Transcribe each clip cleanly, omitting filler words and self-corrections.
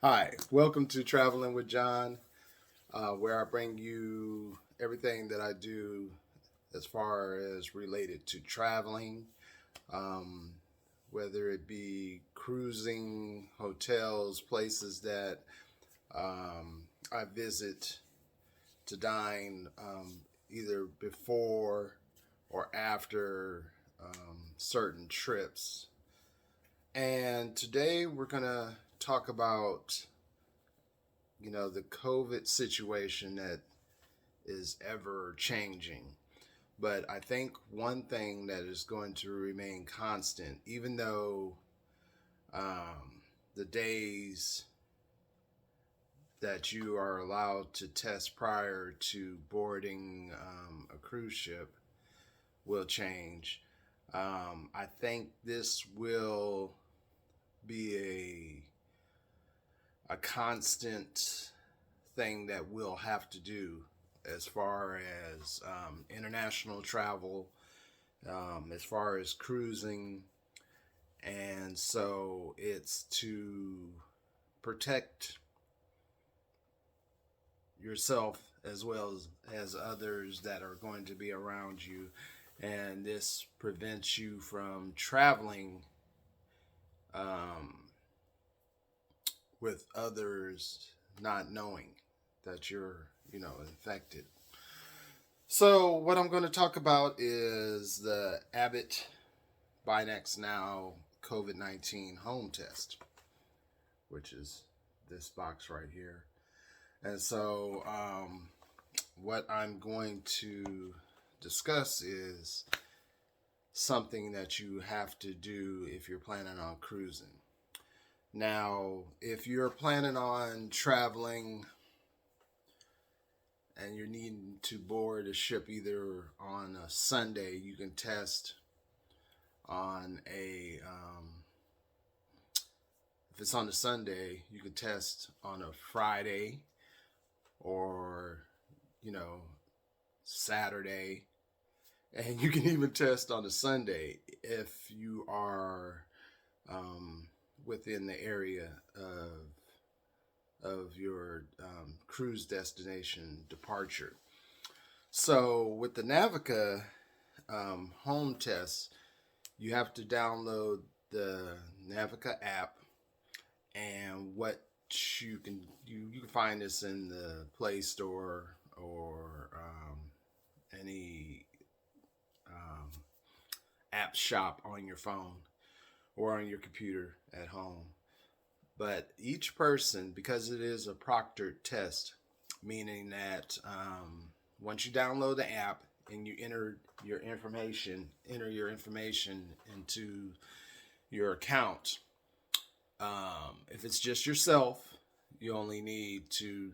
Hi, welcome to Traveling with John, where I bring you everything that I do as far as related to traveling, um, whether it be cruising, hotels, places that I visit to dine either before or after certain trips. And today we're going to talk about the COVID situation that is ever changing. But I think one thing that is going to remain constant, even though the days that you are allowed to test prior to boarding a cruise ship will change. I think this will be a constant thing that we'll have to do as far as international travel, as far as cruising. And so it's to protect yourself as well as others that are going to be around you. And this prevents you from traveling um, with others not knowing that you're infected. So what I'm going to talk about is the Abbott Binax Now COVID-19 home test, which is this box right here. And so what I'm going to discuss is something that you have to do if you're planning on cruising. Now, if you're planning on traveling and you're needing to board a ship either on a Sunday, you can test on if it's on a Sunday, you can test on a Friday or, you know, Saturday. And you can even test on a Sunday if you are within the area of your cruise destination departure. So with the Navica home test, you have to download the Navica app, and what you can find this in the Play Store or any app shop on your phone or on your computer at home. But each person, because it is a Proctor test, meaning that once you download the app and you enter your information into your account. If it's just yourself, you only need to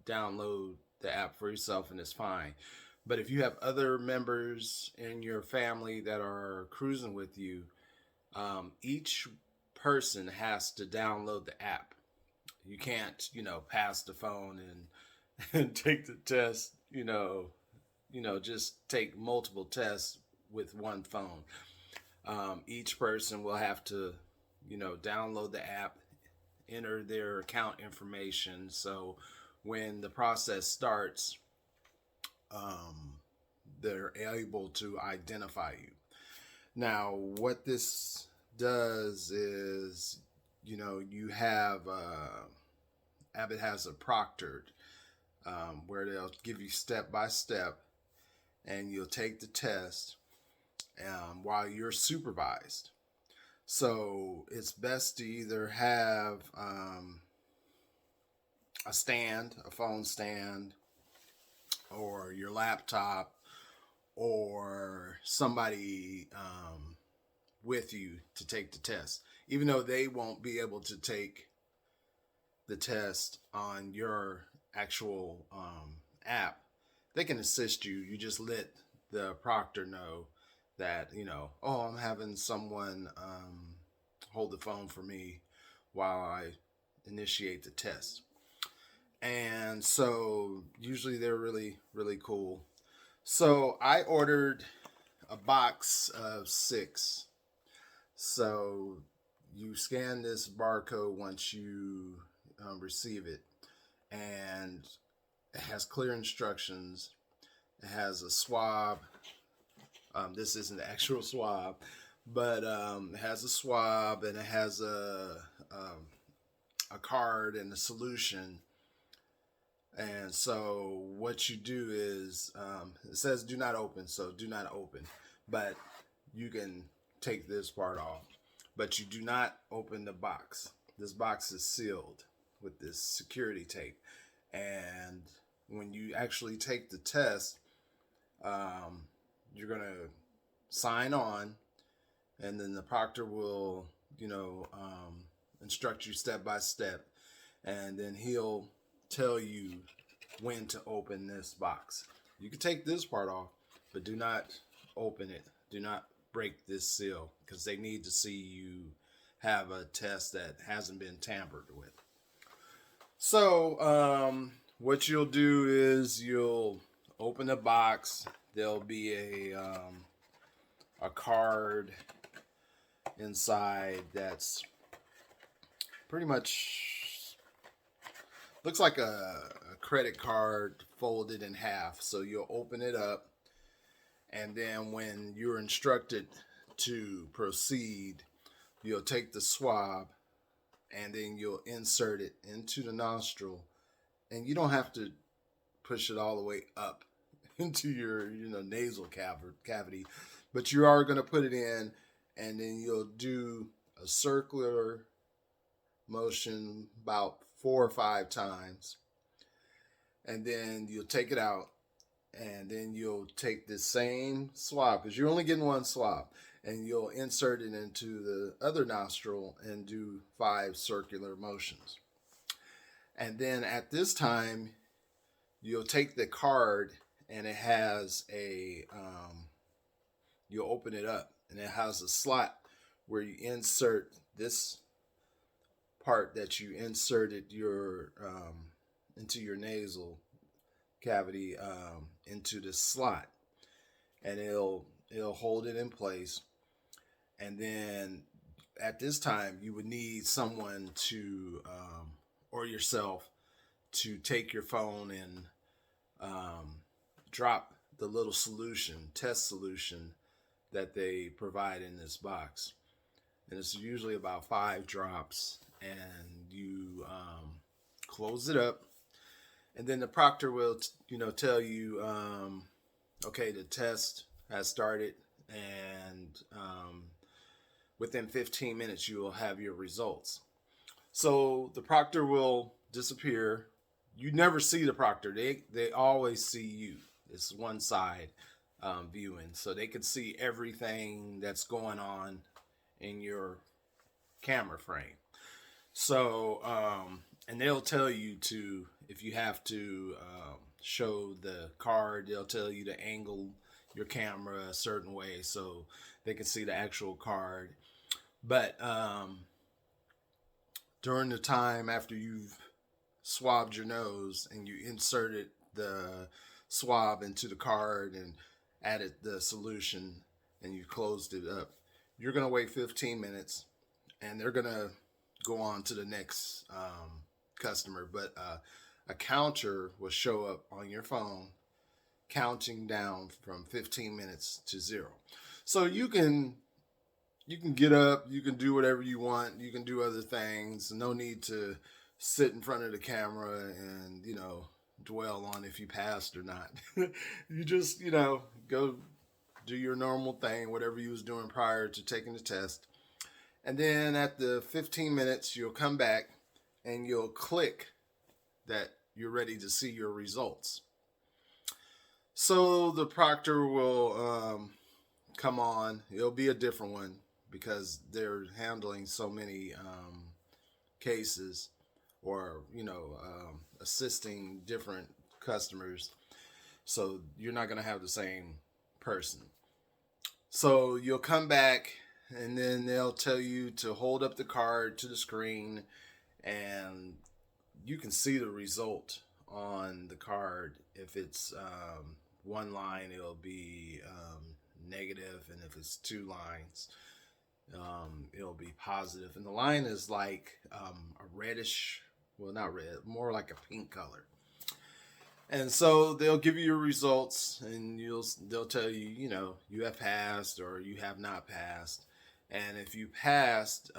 download the app for yourself and it's fine. But if you have other members in your family that are cruising with you, each person has to download the app. You can't, pass the phone and take the test, just take multiple tests with one phone. Each person will have to, download the app, enter their account information. So when the process starts, they're able to identify you. Now, what this does is, you have Abbott has a proctored where they'll give you step by step, and you'll take the test while you're supervised. So it's best to either have a phone stand, or your laptop, or somebody with you to take the test, even though they won't be able to take the test on your actual app. They can assist you. You just let the proctor know that, oh, I'm having someone hold the phone for me while I initiate the test. And so usually they're really, really cool. So I ordered a box of 6. So you scan this barcode once you receive it. And it has clear instructions. It has a swab. This isn't the actual swab, but it has a swab, and it has a card and a solution. And so what you do is, it says do not open, so do not open. But you can take this part off. But you do not open the box. This box is sealed with this security tape. And when you actually take the test, you're going to sign on, and then the proctor will, instruct you step by step, and then he'll tell you when to open this box. You can take this part off, but do not open it. Do not break this seal, because they need to see you have a test that hasn't been tampered with. So what you'll do is you'll open the box. There'll be a card inside that's pretty much looks like a credit card folded in half. So you'll open it up, and then when you're instructed to proceed, you'll take the swab, and then you'll insert it into the nostril, and you don't have to push it all the way up into your nasal cavity, but you are going to put it in, and then you'll do a circular motion about 4 or 5 times, and then you'll take it out, and then you'll take the same swab, because you're only getting one swab, and you'll insert it into the other nostril and do 5 circular motions. And then at this time, you'll take the card, and it has you'll open it up, and it has a slot where you insert this part that you inserted your into your nasal cavity into the slot, and it'll hold it in place. And then at this time, you would need someone to or yourself to take your phone and drop the little test solution that they provide in this box. And it's usually about 5 drops, and you close it up, and then the proctor will tell you, okay, the test has started, and within 15 minutes you will have your results. So the proctor will disappear. You never see the proctor. They always see you. It's one side viewing, so they can see everything that's going on in your camera frame. So and they'll tell you to, if you have to show the card, they'll tell you to angle your camera a certain way so they can see the actual card. But during the time after you've swabbed your nose and you inserted the swab into the card and added the solution and you closed it up, you're going to wait 15 minutes, and they're going to go on to the next customer. But a counter will show up on your phone counting down from 15 minutes to 0. So you can get up, you can do whatever you want, you can do other things. No need to sit in front of the camera and dwell on if you passed or not. You just go do your normal thing, whatever you was doing prior to taking the test. And then at the 15 minutes, you'll come back and you'll click that you're ready to see your results. So the proctor will come on. It'll be a different one because they're handling so many cases, or assisting different customers. So you're not going to have the same person. So you'll come back, and then they'll tell you to hold up the card to the screen, and you can see the result on the card. If it's 1 line, it'll be negative, and if it's 2 lines, it'll be positive. And the line is like a reddish well, not red, more like a pink color. And so they'll give you your results, and they'll tell you, you have passed or you have not passed. And if you passed,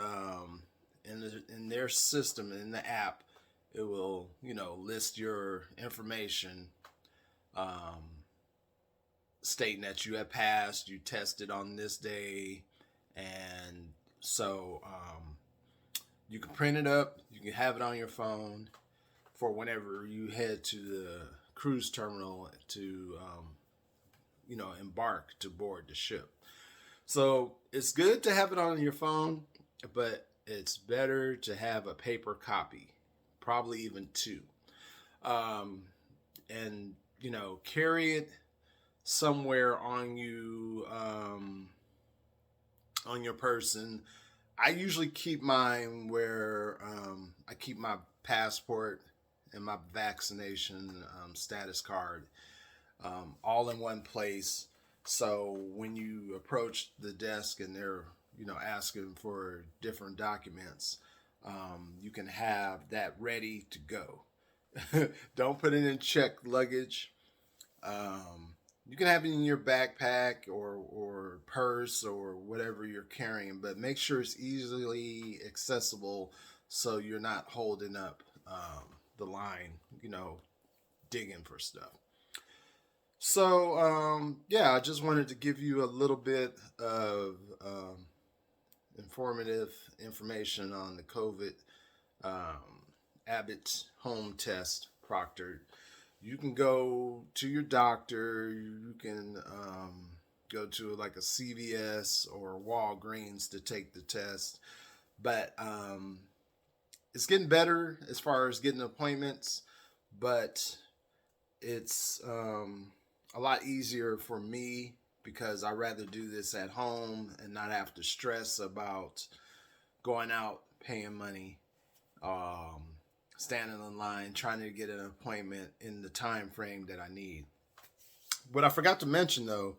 in their system, in the app, it will, list your information, um, stating that you have passed, you tested on this day, and so you can print it up, you can have it on your phone for whenever you head to the cruise terminal to, embark to board the ship. So it's good to have it on your phone, but it's better to have a paper copy, probably even two. And, carry it somewhere on you, on your person. I usually keep mine where I keep my passport and my vaccination status card all in one place. So when you approach the desk and they're asking for different documents, you can have that ready to go. Don't put it in checked luggage. You can have it in your backpack or purse or whatever you're carrying, but make sure it's easily accessible so you're not holding up the line, digging for stuff. So, I just wanted to give you a little bit of informative information on the COVID Abbott home test, Proctor. You can go to your doctor. You can go to like a CVS or Walgreens to take the test. But it's getting better as far as getting appointments. But it's a lot easier for me because I'd rather do this at home and not have to stress about going out, paying money, standing in line, trying to get an appointment in the time frame that I need. What I forgot to mention though,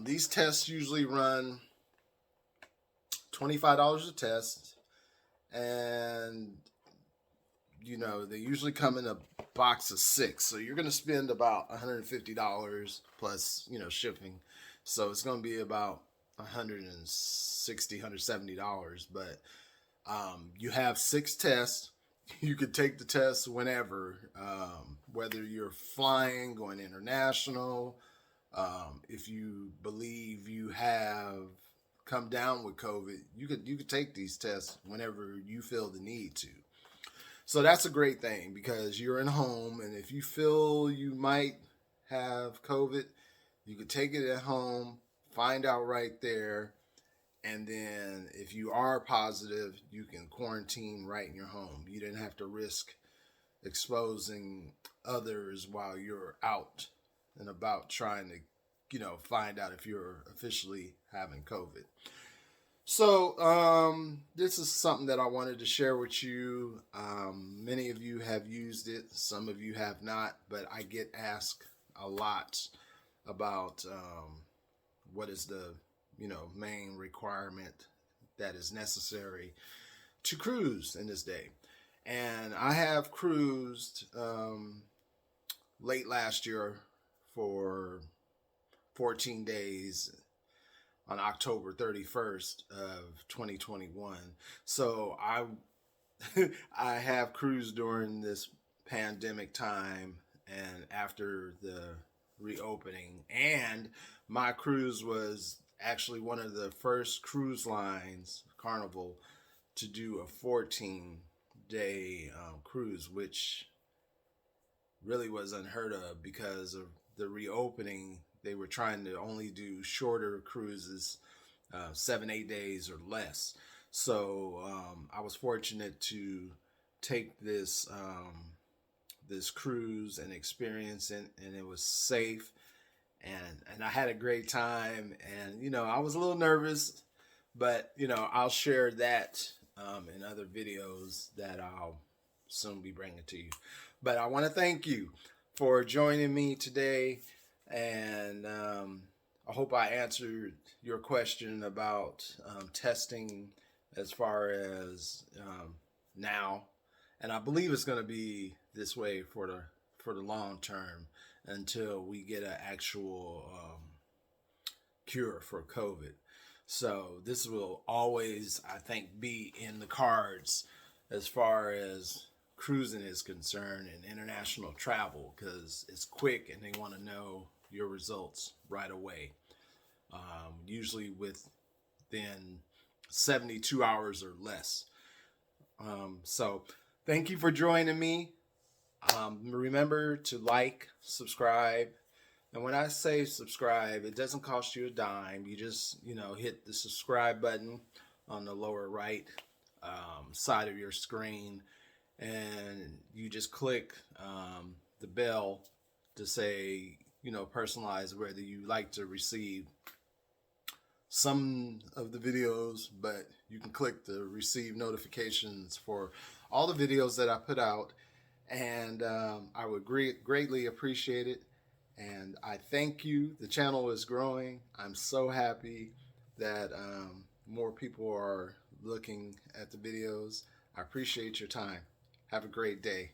these tests usually run $25 a test, and they usually come in a box of 6, so you're going to spend about $150 plus shipping, so it's going to be about $160, $170. But you have 6 tests. You could take the test whenever, whether you're flying, going international, if you believe you have come down with COVID, you could take these tests whenever you feel the need to. So that's a great thing because you're in home, and if you feel you might have COVID, you could take it at home, find out right there, and then if you are positive, you can quarantine right in your home. You didn't have to risk exposing others while you're out and about trying to, find out if you're officially having COVID. So this is something that I wanted to share with you. Many of you have used it. Some of you have not, but I get asked a lot about what is the main requirement that is necessary to cruise in this day. And I have cruised late last year for 14 days on October 31st of 2021. So I have cruised during this pandemic time and after the reopening, and my cruise was actually one of the first cruise lines, Carnival, to do a 14-day cruise, which really was unheard of because of the reopening. They were trying to only do shorter cruises, 7-8 days or less. So I was fortunate to take this this cruise and experience it, and it was safe, and I had a great time. And I was a little nervous, but I'll share that in other videos that I'll soon be bringing to you. But I want to thank you for joining me today. And I hope I answered your question about testing as far as now And I believe it's going to be this way for the long term until we get an actual cure for COVID. So this will always, I think, be in the cards as far as cruising is concerned and international travel, because it's quick and they want to know your results right away. Usually within 72 hours or less. So thank you for joining me. Remember to like, subscribe. And when I say subscribe, it doesn't cost you a dime. You just, hit the subscribe button on the lower right side of your screen. And you just click the bell to say, personalize whether you like to receive some of the videos, but you can click the receive notifications for all the videos that I put out. And I would greatly appreciate it. And I thank you. The channel is growing. I'm so happy that more people are looking at the videos. I appreciate your time. Have a great day.